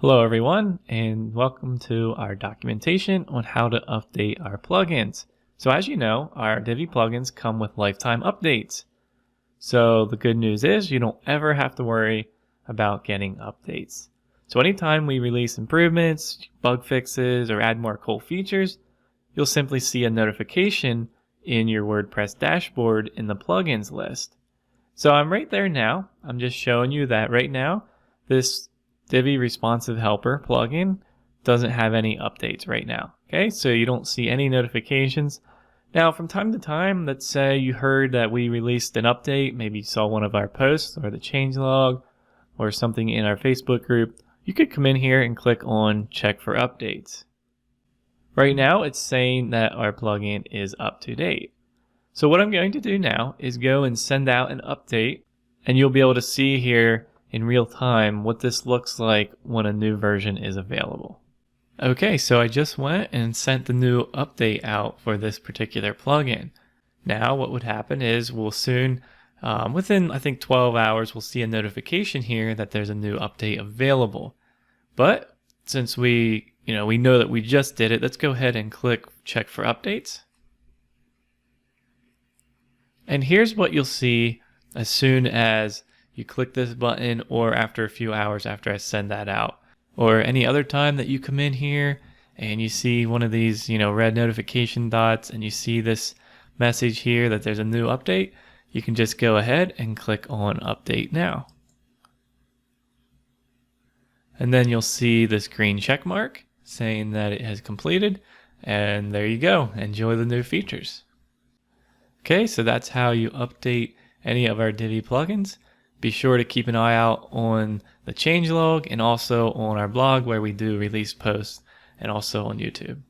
Hello everyone, and welcome to our documentation on how to update our plugins. So as you know, our Divi plugins come with lifetime updates. So the good news is you don't ever have to worry about getting updates. So anytime we release improvements, bug fixes, or add more cool features, you'll simply see a notification in your WordPress dashboard in the plugins list. So I'm right there now. I'm just showing you that right now, this Divi Responsive Helper plugin doesn't have any updates right now. Okay, so you don't see any notifications. Now, from time to time, let's say you heard that we released an update, maybe you saw one of our posts or the changelog or something in our Facebook group, you could come in here and click on Check for Updates. Right now, it's saying that our plugin is up to date. So what I'm going to do now is go and send out an update, and you'll be able to see here in real time what this looks like when a new version is available. Okay, so I just went and sent the new update out for this particular plugin. Now what would happen is we'll soon, within I think 12 hours, we'll see a notification here that there's a new update available. But since we know that we just did it, let's go ahead and click Check for Updates. And here's what you'll see as soon as you click this button, or after a few hours after I send that out, or any other time that you come in here and you see one of these red notification dots and you see this message here that there's a new update, you can just go ahead and click on Update Now. And then you'll see this green check mark saying that it has completed, and there you go. Enjoy the new features. Okay, so that's how you update any of our Divi plugins. Be sure to keep an eye out on the changelog and also on our blog where we do release posts, and also on YouTube.